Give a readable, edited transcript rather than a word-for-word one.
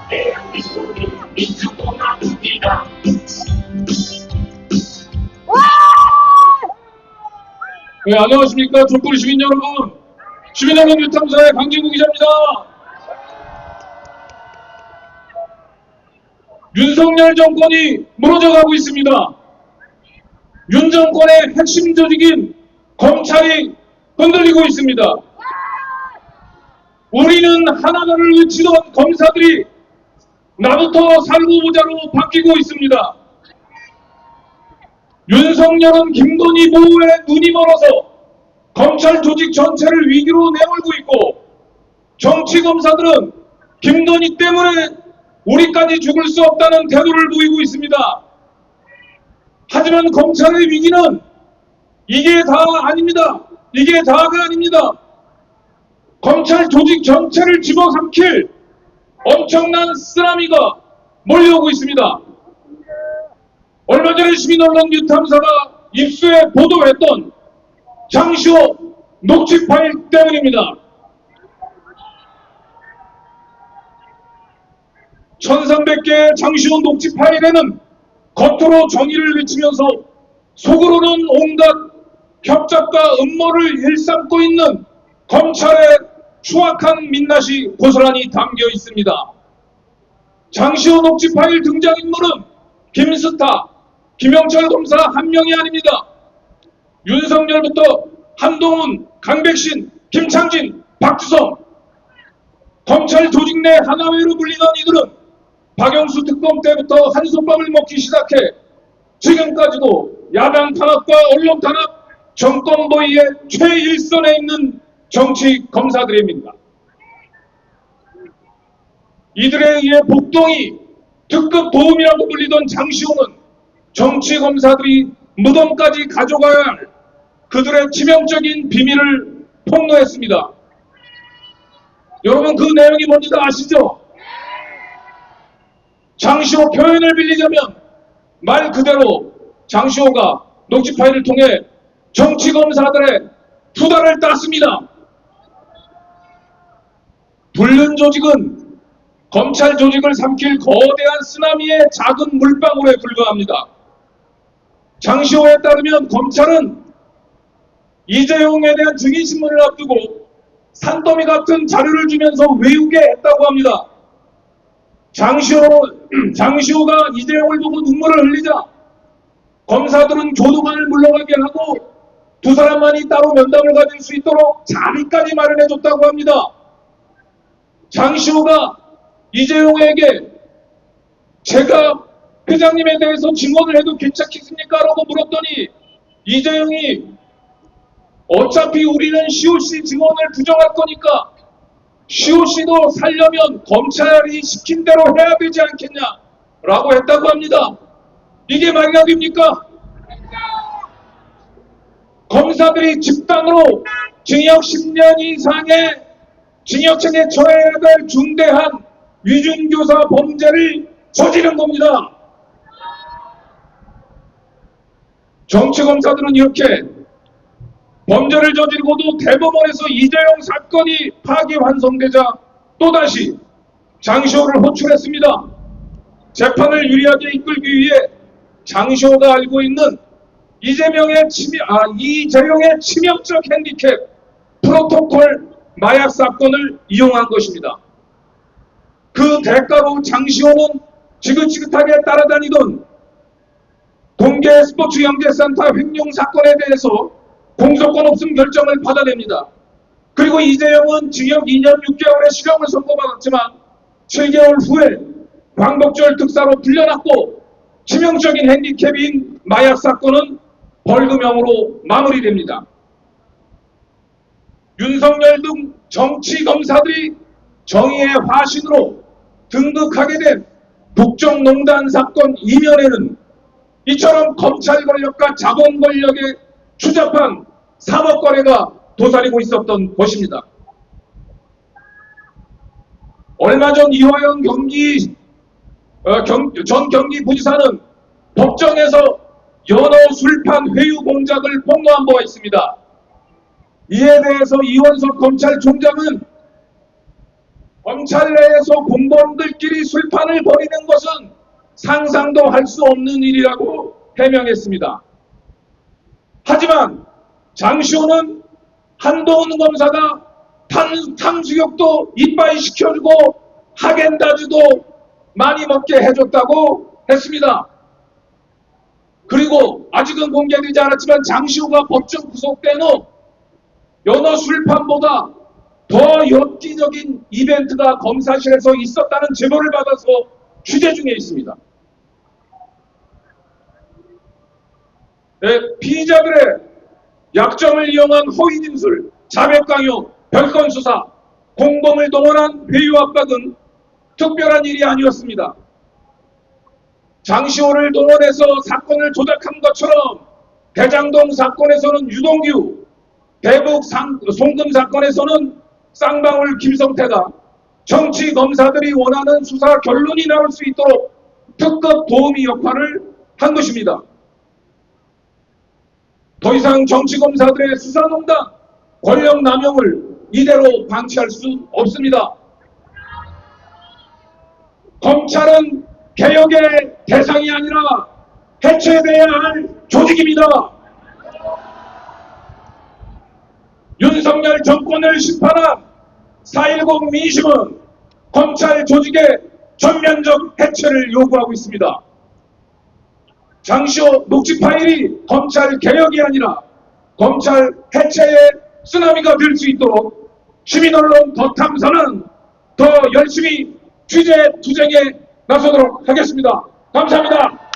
대한민국이 민주공화국이다. 네, 안녕하십니까. 족구리 시민 여러분. 시민 여러분 유탐사의 강진구 기자입니다. 윤석열 정권이 무너져가고 있습니다. 윤 정권의 핵심 조직인 검찰이 흔들리고 있습니다. 우리는 하나를 외치던 검사들이 나부터 살고 보자로 바뀌고 있습니다. 윤석열은 김건희 보호에 눈이 멀어서 검찰 조직 전체를 위기로 내몰고 있고, 정치검사들은 김건희 때문에 우리까지 죽을 수 없다는 태도를 보이고 있습니다. 하지만 검찰의 위기는 이게 다 아닙니다. 이게 다가 아닙니다. 검찰 조직 전체를 집어삼킬 엄청난 쓰나미가 몰려오고 있습니다. 얼마 전에 시민언론 유탐사가 입수해 보도했던 장시호 녹취 파일 때문입니다. 1300개의 장시호 녹취 파일에는 겉으로 정의를 외치면서 속으로는 온갖 협잡과 음모를 일삼고 있는 검찰의 추악한 민낯이 고스란히 담겨 있습니다. 장시호 녹취 파일 등장인물은 김스타, 김영철 검사 한 명이 아닙니다. 윤석열부터 한동훈, 강백신, 김창진, 박주성, 검찰 조직 내 하나회로 불리던 이들은 박영수 특검 때부터 한솥밥을 먹기 시작해 지금까지도 야당 탄압과 언론 탄압, 정권 보위의 최일선에 있는 정치 검사들입니다. 이들에 의해 복동이 특급 도움이라고 불리던 장시호는 정치 검사들이 무덤까지 가져가야 할 그들의 치명적인 비밀을 폭로했습니다. 여러분, 그 내용이 뭔지 다 아시죠? 장시호 표현을 빌리자면 말 그대로 장시호가 녹취 파일을 통해 정치 검사들의 후다를 땄습니다. 불륜 조직은 검찰 조직을 삼킬 거대한 쓰나미의 작은 물방울에 불과합니다. 장시호에 따르면 검찰은 이재용에 대한 증인신문을 앞두고 산더미 같은 자료를 주면서 외우게 했다고 합니다. 장시호가 이재용을 보고 눈물을 흘리자 검사들은 교도관을 물러가게 하고 두 사람만이 따로 면담을 가질 수 있도록 자리까지 마련해줬다고 합니다. 장시호가 이재용에게 제가 회장님에 대해서 증언을 해도 괜찮겠습니까? 라고 물었더니 이재용이 어차피 우리는 시호씨 증언을 부정할 거니까 시호씨도 살려면 검찰이 시킨 대로 해야 되지 않겠냐? 라고 했다고 합니다. 이게 말이랍니까? 검사들이 집단으로 징역 10년 이상의 징역형에 처해야 될 중대한 위중교사 범죄를 저지른 겁니다. 정치검사들은 이렇게 범죄를 저지르고도 대법원에서 이재용 사건이 파기환송되자 또다시 장시호를 호출했습니다. 재판을 유리하게 이끌기 위해 장시호가 알고 있는 이재용의 치명적 핸디캡 프로토콜 마약 사건을 이용한 것입니다. 그 대가로 장시호는 지긋지긋하게 따라다니던 동계 스포츠 영재센터 횡령 사건에 대해서 공소권 없음 결정을 받아냅니다. 그리고 이재용은 징역 2년 6개월의 실형을 선고받았지만 7개월 후에 광복절 특사로 풀려났고 치명적인 핸디캡인 마약 사건은 벌금형으로 마무리됩니다. 윤석열 등 정치검사들이 정의의 화신으로 등극하게 된 국정농단 사건 이면에는 이처럼 검찰 권력과 자본 권력의 추잡한 사법 거래가 도사리고 있었던 것입니다. 얼마 전 이화영 전 경기부지사는 법정에서 연어 술판 회유 공작을 폭로한 바가 있습니다. 이에 대해서 이원석 검찰총장은 검찰 내에서 공무원들끼리 술판을 벌이는 것은 상상도 할 수 없는 일이라고 해명했습니다. 하지만 장시호는 한동훈 검사가 탕수육도 이빠이 시켜주고 하겐다즈도 많이 먹게 해줬다고 했습니다. 그리고 아직은 공개되지 않았지만 장시호가 법정 구속된 후 여러 술판보다 더 엽기적인 이벤트가 검사실에서 있었다는 제보를 받아서 취재 중에 있습니다. 피의자들의 약점을 이용한 허위 진술, 자백 강요, 별건 수사, 공범을 동원한 회유 압박은 특별한 일이 아니었습니다. 장시호를 동원해서 사건을 조작한 것처럼 대장동 사건에서는 유동규, 대북 송금 사건에서는 쌍방울 김성태가 정치 검사들이 원하는 수사 결론이 나올 수 있도록 특급 도우미 역할을 한 것입니다. 더 이상 정치 검사들의 수사농단, 권력 남용을 이대로 방치할 수 없습니다. 검찰은 개혁의 대상이 아니라 해체돼야 할 조직입니다. 윤석열 정권을 심판한 4.10 민심은 검찰 조직의 전면적 해체를 요구하고 있습니다. 장시호 녹취 파일이 검찰 개혁이 아니라 검찰 해체의 쓰나미가 될 수 있도록 시민언론 더 탐사는 더 열심히 취재 투쟁에 나서도록 하겠습니다. 감사합니다.